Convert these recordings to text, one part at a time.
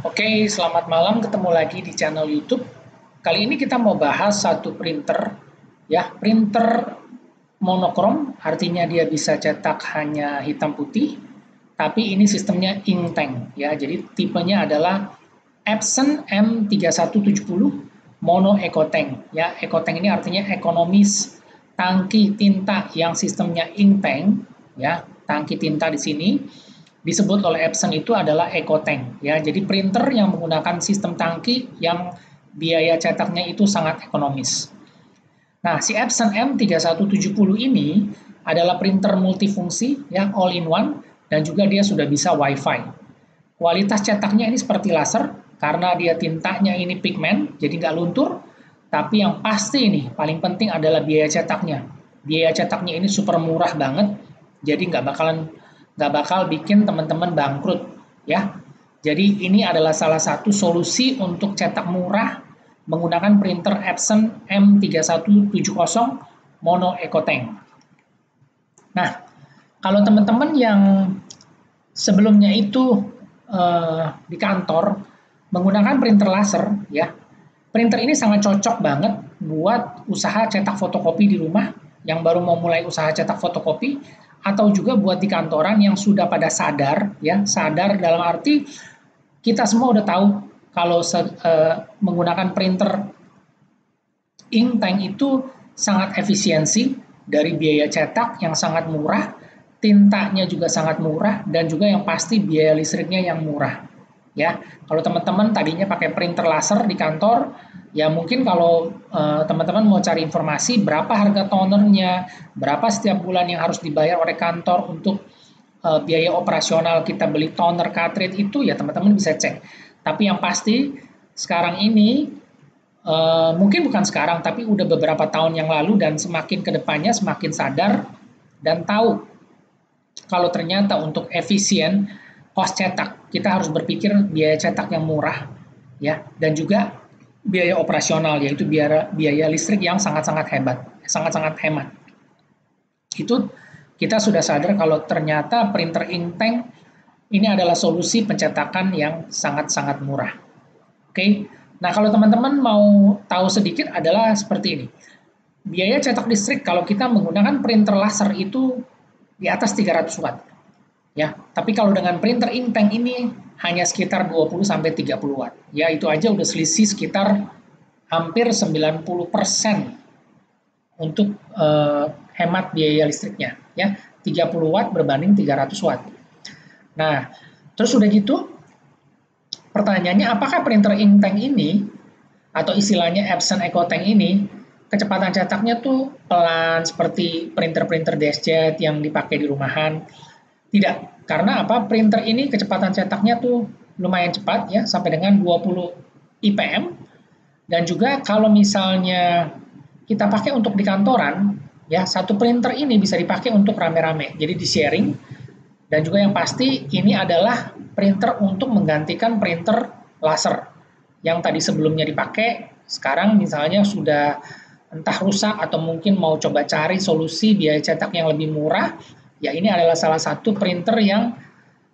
Oke, selamat malam. Ketemu lagi di channel YouTube. Kali ini kita mau bahas satu printer, ya, printer monokrom, artinya dia bisa cetak hanya hitam putih, tapi ini sistemnya inktank, ya. Jadi tipenya adalah Epson M3170 Mono EcoTank, ya. EcoTank ini artinya ekonomis tangki tinta yang sistemnya inktank, ya. Tangki tinta di sini disebut oleh Epson itu adalah EcoTank, ya. Jadi printer yang menggunakan sistem tangki yang biaya cetaknya itu sangat ekonomis. Nah, si Epson M3170 ini adalah printer multifungsi, ya, all in one, dan juga dia sudah bisa Wi-Fi. Kualitas cetaknya ini seperti laser, karena dia tintanya ini pigmen, jadi nggak luntur, tapi yang pasti ini, paling penting adalah biaya cetaknya. Biaya cetaknya ini super murah banget, jadi nggak bakal bikin teman-teman bangkrut, ya. Jadi ini adalah salah satu solusi untuk cetak murah menggunakan printer Epson M3170 Mono EcoTank. Nah, kalau teman-teman yang sebelumnya itu di kantor menggunakan printer laser, ya, printer ini sangat cocok banget buat usaha cetak fotokopi di rumah yang baru mau mulai usaha cetak fotokopi, atau juga buat di kantoran yang sudah pada sadar, ya, sadar dalam arti kita semua udah tahu kalau menggunakan printer inktank itu sangat efisiensi dari biaya cetak yang sangat murah, tintanya juga sangat murah, dan juga yang pasti biaya listriknya yang murah. Ya, kalau teman-teman tadinya pakai printer laser di kantor, ya mungkin kalau teman-teman mau cari informasi berapa harga tonernya, berapa setiap bulan yang harus dibayar oleh kantor untuk biaya operasional kita beli toner cartridge itu, ya teman-teman bisa cek. Tapi yang pasti sekarang ini mungkin bukan sekarang, tapi udah beberapa tahun yang lalu dan semakin kedepannya semakin sadar dan tahu kalau ternyata untuk efisien cost cetak, kita harus berpikir biaya cetak yang murah, ya, dan juga biaya operasional, yaitu biaya listrik yang sangat-sangat hemat. Itu kita sudah sadar kalau ternyata printer inktank ini adalah solusi pencetakan yang sangat-sangat murah. Oke, nah kalau teman-teman mau tahu sedikit adalah seperti ini. Biaya cetak listrik kalau kita menggunakan printer laser itu di atas 300 watt. Ya, tapi kalau dengan printer inktank ini hanya sekitar 20-30 watt. Ya, itu aja udah selisih sekitar hampir 90% untuk hemat biaya listriknya, ya. 30 watt berbanding 300 watt. Nah, terus udah gitu, pertanyaannya apakah printer inktank ini atau istilahnya Epson EcoTank ini kecepatan cetaknya tuh pelan seperti printer-printer deskjet yang dipakai di rumahan? Tidak, karena apa? Printer ini kecepatan cetaknya tuh lumayan cepat, ya, sampai dengan 20 IPM. Dan juga kalau misalnya kita pakai untuk di kantoran, ya, satu printer ini bisa dipakai untuk rame-rame, jadi di-sharing. Dan juga yang pasti ini adalah printer untuk menggantikan printer laser yang tadi sebelumnya dipakai, sekarang misalnya sudah entah rusak atau mungkin mau coba cari solusi biaya cetak yang lebih murah. Ya, ini adalah salah satu printer yang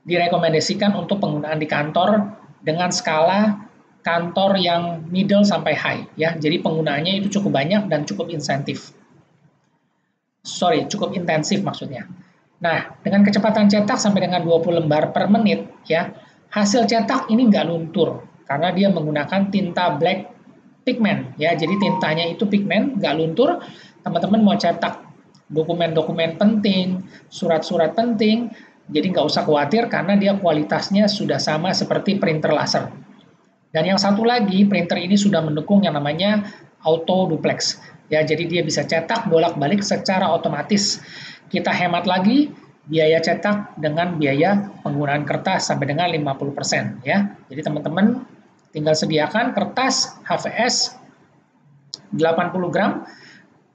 direkomendasikan untuk penggunaan di kantor dengan skala kantor yang middle sampai high, ya. Jadi penggunaannya itu cukup banyak dan cukup cukup intensif maksudnya. Nah, dengan kecepatan cetak sampai dengan 20 lembar per menit, ya, hasil cetak ini nggak luntur karena dia menggunakan tinta black pigment, ya. Jadi tintanya itu pigmen, nggak luntur. Teman-teman mau cetak dokumen-dokumen penting, surat-surat penting, jadi nggak usah khawatir karena dia kualitasnya sudah sama seperti printer laser. Dan yang satu lagi, printer ini sudah mendukung yang namanya auto duplex. Ya, jadi dia bisa cetak bolak-balik secara otomatis. Kita hemat lagi biaya cetak dengan biaya penggunaan kertas sampai dengan 50%, ya. Jadi teman-teman tinggal sediakan kertas HVS 80 gram.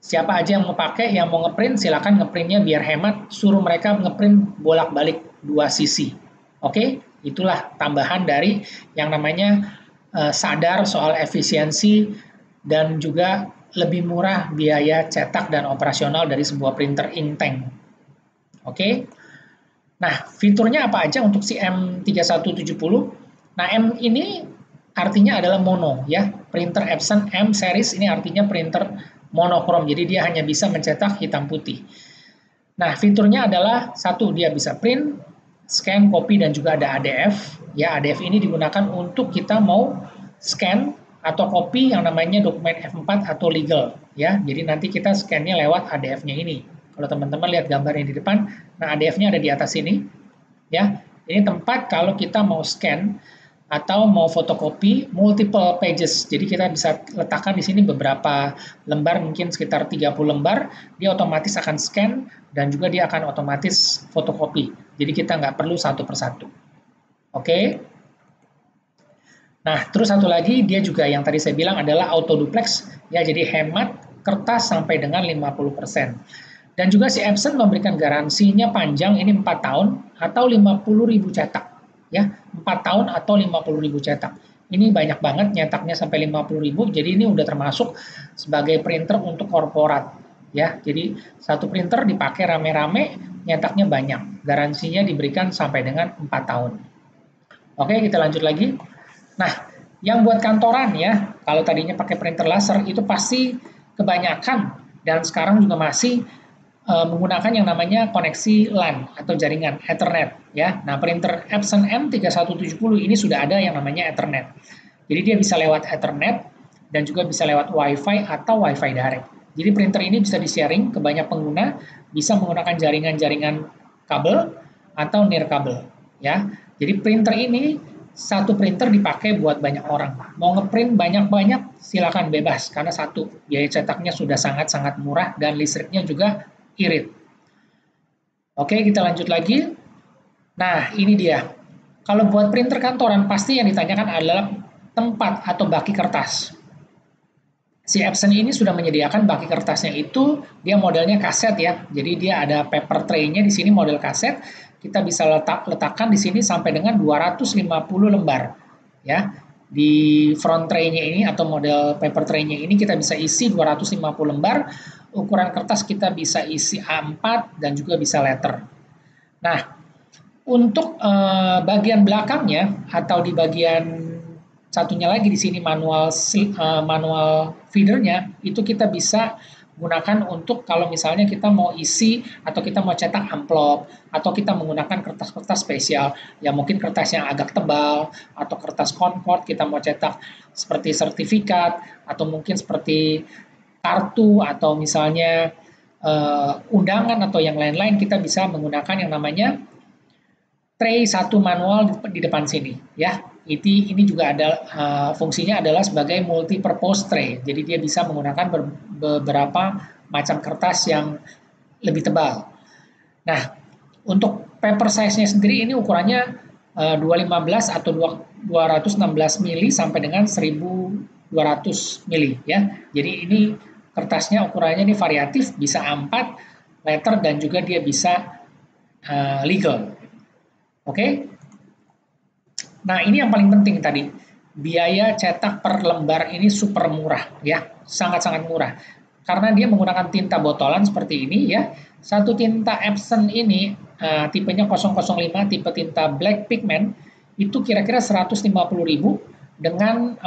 Siapa aja yang mau pakai, yang mau ngeprint, silakan ngeprintnya biar hemat, suruh mereka ngeprint bolak-balik 2 sisi. Oke, itulah tambahan dari yang namanya sadar soal efisiensi dan juga lebih murah biaya cetak dan operasional dari sebuah printer inktank. Oke, nah fiturnya apa aja untuk si M3170? Nah, M ini artinya adalah mono ya. Printer Epson M series ini artinya printer monokrom. Jadi dia hanya bisa mencetak hitam putih. Nah, fiturnya adalah satu, dia bisa print, scan, copy, dan juga ada ADF. Ya, ADF ini digunakan untuk kita mau scan atau copy yang namanya dokumen F4 atau legal. Ya, jadi nanti kita scan-nya lewat ADF-nya ini. Kalau teman-teman lihat gambarnya di depan, nah ADF-nya ada di atas sini. Ya, ini tempat kalau kita mau scan atau mau fotokopi multiple pages. Jadi kita bisa letakkan di sini beberapa lembar, mungkin sekitar 30 lembar, dia otomatis akan scan dan juga dia akan otomatis fotokopi. Jadi kita nggak perlu satu persatu. Oke. Nah, terus satu lagi dia juga yang tadi saya bilang adalah auto duplex ya, jadi hemat kertas sampai dengan 50%. Dan juga si Epson memberikan garansinya panjang, ini 4 tahun atau 50.000 cetak. Ya, 4 tahun atau 50.000 cetak. Ini banyak banget nyetaknya sampai 50.000, jadi ini udah termasuk sebagai printer untuk korporat. Ya, jadi satu printer dipakai rame-rame, nyetaknya banyak. Garansinya diberikan sampai dengan 4 tahun. Oke, kita lanjut lagi. Nah, yang buat kantoran ya, kalau tadinya pakai printer laser itu pasti kebanyakan dan sekarang juga masih menggunakan yang namanya koneksi LAN atau jaringan Ethernet ya. Nah, printer Epson M3170 ini sudah ada yang namanya Ethernet. Jadi dia bisa lewat Ethernet dan juga bisa lewat Wi-Fi atau Wi-Fi direct. Jadi printer ini bisa di-sharing ke banyak pengguna, bisa menggunakan jaringan-jaringan kabel atau nirkabel ya. Jadi printer ini satu printer dipakai buat banyak orang. Mau ngeprint banyak-banyak silakan bebas karena satu biaya cetaknya sudah sangat-sangat murah dan listriknya juga irit. Oke, kita lanjut lagi. Nah, ini dia. Kalau buat printer kantoran, pasti yang ditanyakan adalah tempat atau baki kertas. Si Epson ini sudah menyediakan baki kertasnya itu, dia modelnya kaset ya. Jadi dia ada paper tray-nya di sini model kaset. Kita bisa letakkan di sini sampai dengan 250 lembar. Ya. Di front tray-nya ini atau model paper tray-nya ini kita bisa isi 250 lembar. Ukuran kertas kita bisa isi A4 dan juga bisa letter. Nah, untuk bagian belakangnya atau di bagian satunya lagi di sini manual feedernya itu kita bisa gunakan untuk kalau misalnya kita mau isi atau kita mau cetak amplop atau kita menggunakan kertas-kertas spesial ya, mungkin kertas yang agak tebal atau kertas Concord kita mau cetak seperti sertifikat atau mungkin seperti kartu atau misalnya undangan atau yang lain-lain, kita bisa menggunakan yang namanya tray satu manual di depan sini ya. Ini juga ada fungsinya adalah sebagai multi purpose tray. Jadi dia bisa menggunakan beberapa macam kertas yang lebih tebal. Nah, untuk paper size-nya sendiri ini ukurannya 215 atau 216 mili sampai dengan 1200 mili ya. Jadi ini kertasnya ukurannya ini variatif, bisa A4, letter dan juga dia bisa legal. Oke. Nah, ini yang paling penting tadi. Biaya cetak per lembar ini super murah ya, sangat-sangat murah. Karena dia menggunakan tinta botolan seperti ini ya. Satu tinta Epson ini tipenya 005, tipe tinta black pigment itu kira-kira 150.000 dengan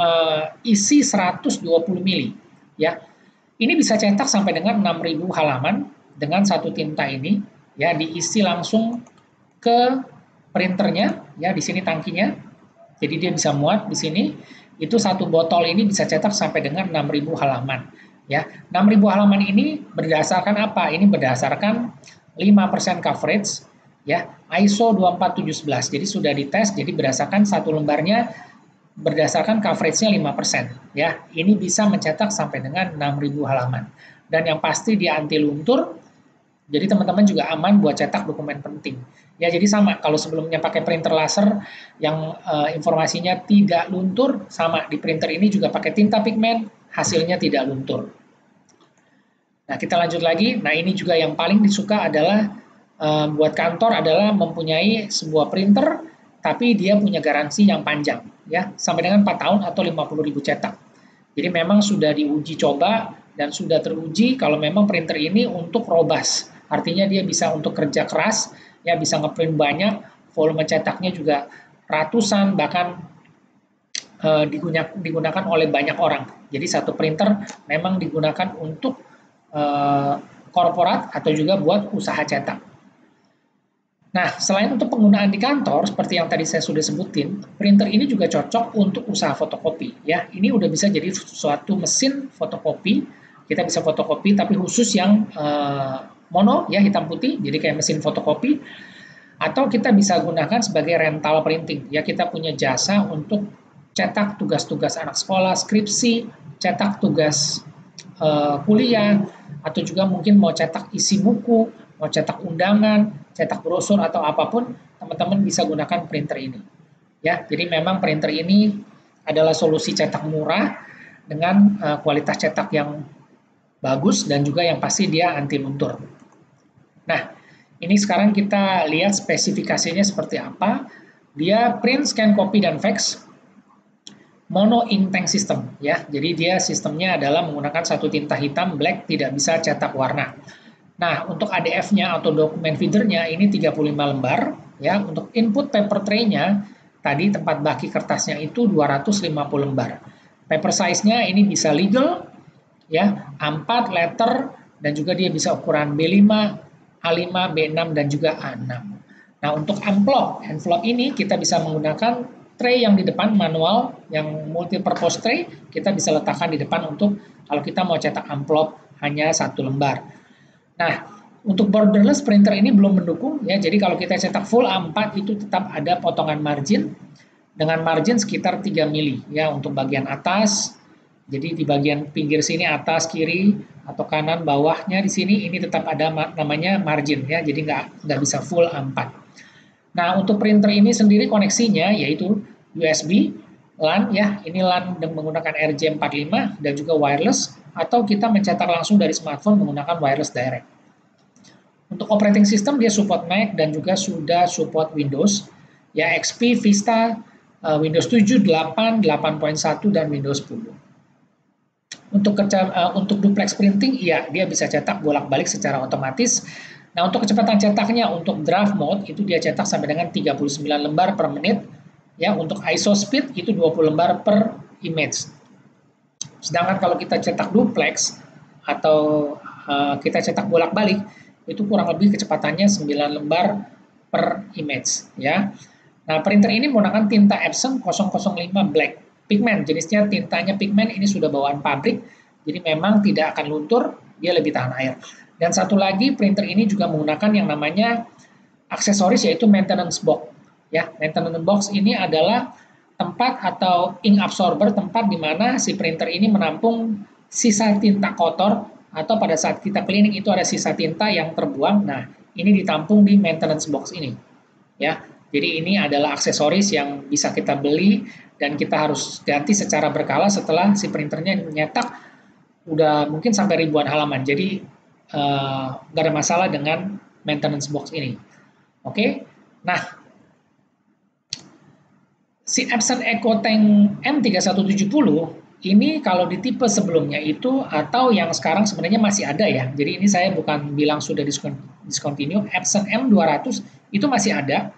isi 120 mili ya. Ini bisa cetak sampai dengan 6.000 halaman dengan satu tinta ini ya, diisi langsung ke printernya ya, di sini tangkinya. Jadi dia bisa muat di sini. Itu satu botol ini bisa cetak sampai dengan 6.000 halaman. Ya, 6.000 halaman ini berdasarkan apa? Ini berdasarkan 5% coverage, ya, ISO 24711. Jadi sudah dites. Jadi berdasarkan satu lembarnya berdasarkan coverage-nya 5%. Ya, ini bisa mencetak sampai dengan 6.000 halaman. Dan yang pasti dia anti luntur. Jadi teman-teman juga aman buat cetak dokumen penting. Ya, jadi sama, kalau sebelumnya pakai printer laser yang informasinya tidak luntur, sama di printer ini juga pakai tinta pigmen, hasilnya tidak luntur. Nah, kita lanjut lagi. Nah, ini juga yang paling disuka adalah buat kantor adalah mempunyai sebuah printer, tapi dia punya garansi yang panjang, ya, sampai dengan 4 tahun atau 50.000 cetak. Jadi memang sudah diuji coba dan sudah teruji kalau memang printer ini untuk robust. Artinya dia bisa untuk kerja keras, ya bisa ngeprint banyak, volume cetaknya juga ratusan, bahkan digunakan oleh banyak orang. Jadi satu printer memang digunakan untuk korporat atau juga buat usaha cetak. Nah, selain untuk penggunaan di kantor, seperti yang tadi saya sudah sebutin, printer ini juga cocok untuk usaha fotokopi. Ya, ini udah bisa jadi suatu mesin fotokopi. Kita bisa fotokopi, tapi khusus yang mono, ya hitam putih, jadi kayak mesin fotokopi. Atau kita bisa gunakan sebagai rental printing. Ya, kita punya jasa untuk cetak tugas-tugas anak sekolah, skripsi, cetak tugas kuliah, atau juga mungkin mau cetak isi buku, mau cetak undangan, cetak brosur atau apapun, teman-teman bisa gunakan printer ini. Ya, jadi memang printer ini adalah solusi cetak murah dengan kualitas cetak yang bagus dan juga yang pasti dia anti luntur. Nah, ini sekarang kita lihat spesifikasinya seperti apa. Dia print, scan, copy, dan fax. Mono ink tank system ya. Jadi dia sistemnya adalah menggunakan satu tinta hitam black, tidak bisa cetak warna. Nah, untuk ADF-nya atau dokumen feedernya ini 35 lembar ya. Untuk input paper tray-nya tadi tempat baki kertasnya itu 250 lembar. Paper size-nya ini bisa legal ya, A4 letter dan juga dia bisa ukuran B5, A5, B6 dan juga A6. Nah, untuk envelope ini kita bisa menggunakan tray yang di depan manual, yang multi-purpose tray, kita bisa letakkan di depan untuk kalau kita mau cetak amplop hanya satu lembar. Nah, untuk borderless printer ini belum mendukung ya, jadi kalau kita cetak full A4 itu tetap ada potongan margin dengan margin sekitar 3 mili ya untuk bagian atas. Jadi di bagian pinggir sini atas, kiri atau kanan, bawahnya di sini ini tetap ada namanya margin ya, jadi nggak bisa full A4. Nah, untuk printer ini sendiri koneksinya yaitu USB, LAN ya, ini LAN menggunakan RJ45 dan juga wireless, atau kita mencetak langsung dari smartphone menggunakan wireless direct. Untuk operating system dia support Mac dan juga sudah support Windows, ya XP, Vista, Windows 7, 8, 8.1 dan Windows 10. Untuk duplex printing, iya dia bisa cetak bolak-balik secara otomatis. Nah, untuk kecepatan cetaknya untuk draft mode itu dia cetak sampai dengan 39 lembar per menit. Ya, untuk ISO speed itu 20 lembar per image. Sedangkan kalau kita cetak duplex atau kita cetak bolak-balik itu kurang lebih kecepatannya 9 lembar per image ya. Nah, printer ini menggunakan tinta Epson 005 black pigment. Jenisnya tintanya pigment ini sudah bawaan pabrik. Jadi memang tidak akan luntur, dia lebih tahan air. Dan satu lagi printer ini juga menggunakan yang namanya aksesoris yaitu maintenance box. Ya, maintenance box ini adalah tempat atau ink absorber, tempat di mana si printer ini menampung sisa tinta kotor atau pada saat kita cleaning itu ada sisa tinta yang terbuang. Nah, ini ditampung di maintenance box ini. Ya, jadi ini adalah aksesoris yang bisa kita beli dan kita harus ganti secara berkala setelah si printernya nyetak udah mungkin sampai ribuan halaman. Jadi nggak ada masalah dengan maintenance box ini. Oke, nah si Epson EcoTank M3170 ini kalau di tipe sebelumnya itu atau yang sekarang sebenarnya masih ada ya. Jadi ini saya bukan bilang sudah discontinue. Epson M200 itu masih ada,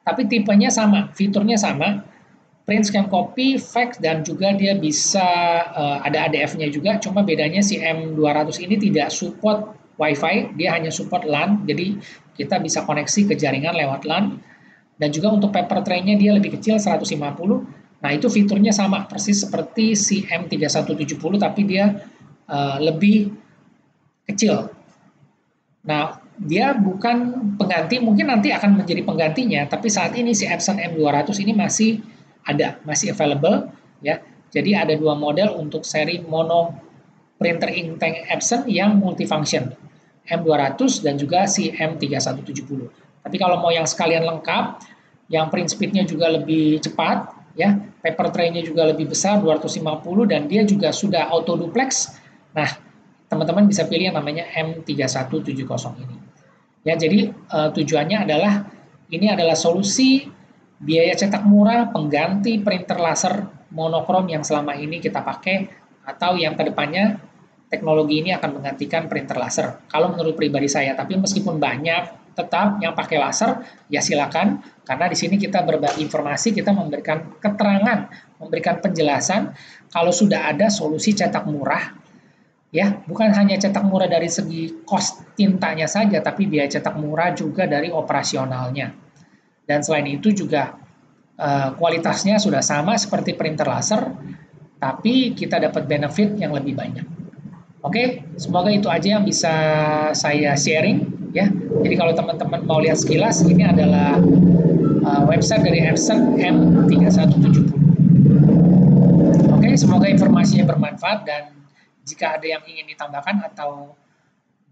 tapi tipenya sama, fiturnya sama. Print, scan, copy, fax, dan juga dia bisa ada ADF-nya juga, cuma bedanya si M200 ini tidak support Wi-Fi, dia hanya support LAN, jadi kita bisa koneksi ke jaringan lewat LAN, dan juga untuk paper tray-nya dia lebih kecil 150, nah itu fiturnya sama, persis seperti si M3170, tapi dia lebih kecil. Nah, dia bukan pengganti, mungkin nanti akan menjadi penggantinya, tapi saat ini si Epson M200 ini masih available ya. Jadi ada dua model untuk seri mono printer ink tank Epson yang multifunction, M200 dan juga si M3170. Tapi kalau mau yang sekalian lengkap, yang print speednya juga lebih cepat ya, paper tray-nya juga lebih besar 250 dan dia juga sudah auto duplex. Nah, teman-teman bisa pilih yang namanya M3170 ini. Ya, jadi tujuannya adalah ini adalah solusi biaya cetak murah pengganti printer laser monokrom yang selama ini kita pakai atau yang kedepannya teknologi ini akan menggantikan printer laser. Kalau menurut pribadi saya, tapi meskipun banyak tetap yang pakai laser, ya silakan. Karena di sini kita berbagi informasi, kita memberikan keterangan, memberikan penjelasan kalau sudah ada solusi cetak murah, ya bukan hanya cetak murah dari segi cost tintanya saja, tapi biaya cetak murah juga dari operasionalnya. Dan selain itu juga kualitasnya sudah sama seperti printer laser, tapi kita dapat benefit yang lebih banyak. Oke, semoga itu aja yang bisa saya sharing ya. Jadi kalau teman-teman mau lihat sekilas, ini adalah website dari Epson M3170. Oke, semoga informasinya bermanfaat, dan jika ada yang ingin ditambahkan atau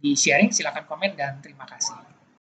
di-sharing, silakan komen, dan terima kasih.